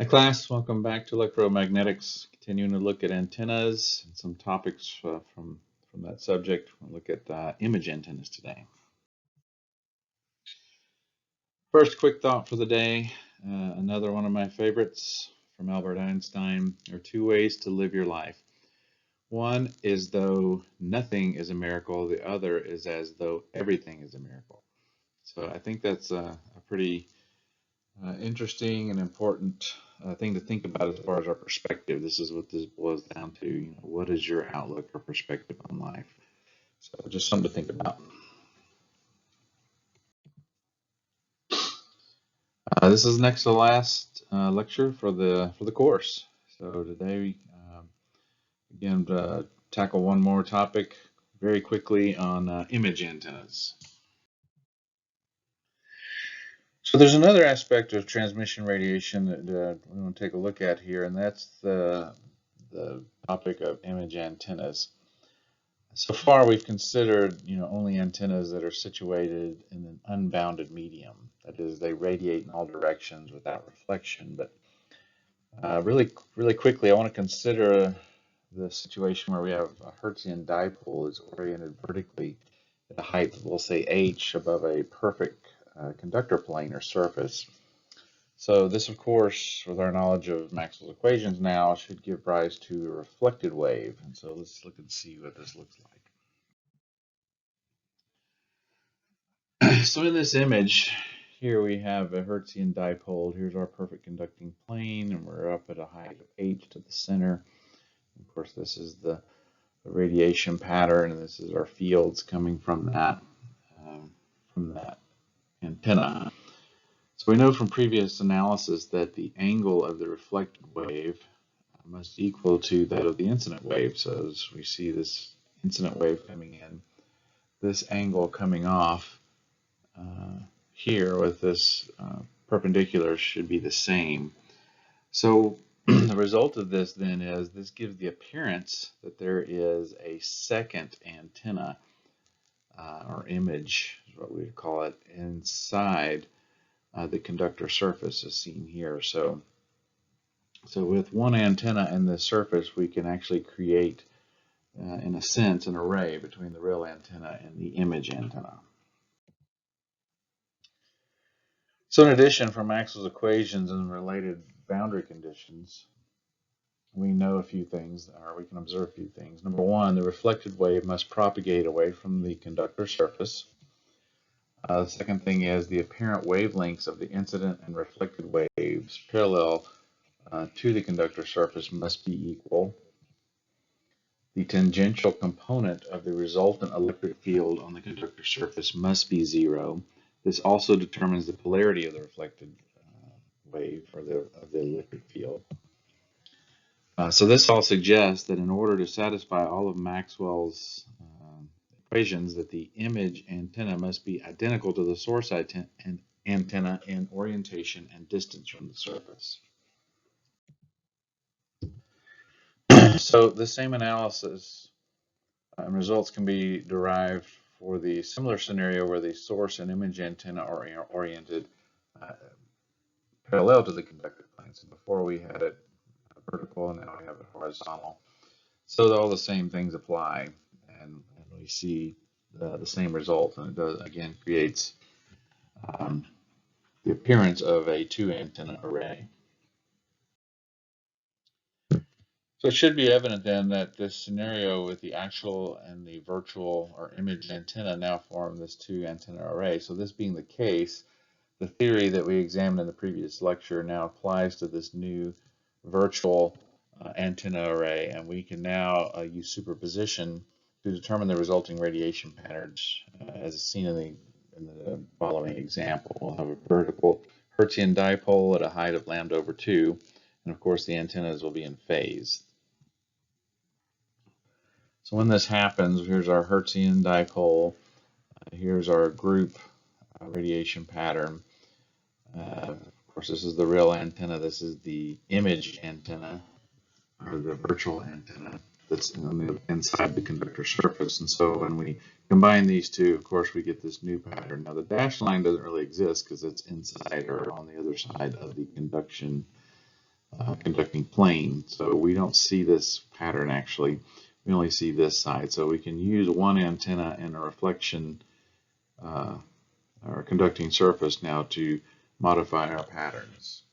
Hi class, welcome back to Electromagnetics. Continuing to look at antennas and some topics from that subject. We'll look at image antennas today. First, quick thought for the day. Another one of my favorites from Albert Einstein. There are two ways to live your life. One is though nothing is a miracle. The other is as though everything is a miracle. So I think that's a pretty interesting and important thing to think about as far as our perspective. This is what this boils down to. What is your outlook or perspective on life? So just something to think about. This is next to last lecture for the course. So today we again tackle one more topic very quickly on image antennas. So there's another aspect of transmission radiation that we want to take a look at here, and that's the topic of image antennas. So far, we've considered, only antennas that are situated in an unbounded medium. That is, they radiate in all directions without reflection. But really quickly, I want to consider the situation where we have a Hertzian dipole is oriented vertically at a height, we'll say h, above a perfect conductor plane or surface. So this, of course, with our knowledge of Maxwell's equations now, should give rise to a reflected wave. And so let's look and see what this looks like. So in this image, here we have a Hertzian dipole. Here's our perfect conducting plane, and we're up at a height of h to the center. Of course, this is the radiation pattern, and this is our fields coming from that antenna. So we know from previous analysis that the angle of the reflected wave must equal to that of the incident wave. So as we see this incident wave coming in, this angle coming off here with this perpendicular should be the same. So the result of this then is this gives the appearance that there is a second antenna or image is what we would call it inside the conductor surface as seen here. So with one antenna in this surface, we can actually create, in a sense, an array between the real antenna and the image antenna. So in addition, from Maxwell's equations and related boundary conditions, we know a few things, or we can observe a few things. Number one, the reflected wave must propagate away from the conductor surface. The second thing is the apparent wavelengths of the incident and reflected waves parallel to the conductor surface must be equal. The tangential component of the resultant electric field on the conductor surface must be zero. This also determines the polarity of the reflected wave or of the electric field. So this all suggests that in order to satisfy all of Maxwell's equations, that the image antenna must be identical to the source antenna in orientation and distance from the surface. So the same analysis and results can be derived for the similar scenario where the source and image antenna are oriented parallel to the conductor plane. So before we had it vertical, and now we have it horizontal. So all the same things apply, and we see the same result, and it does again creates the appearance of a two antenna array. So it should be evident then that this scenario with the actual and the virtual or image antenna now form this two antenna array. So this being the case, the theory that we examined in the previous lecture now applies to this new virtual antenna array, and we can now use superposition to determine the resulting radiation patterns as seen in the following example. We'll have a vertical Hertzian dipole at a height of lambda over 2, and of course the antennas will be in phase. So when this happens, here's our Hertzian dipole, here's our group radiation pattern. Of course, this is the real antenna, this is the image antenna, or the virtual antenna that's inside the conductor surface. And so when we combine these two, of course, we get this new pattern. Now the dashed line doesn't really exist because it's inside or on the other side of the conduction conducting plane. So we don't see this pattern actually. We only see this side. So we can use one antenna in a reflection or conducting surface now to modify our patterns.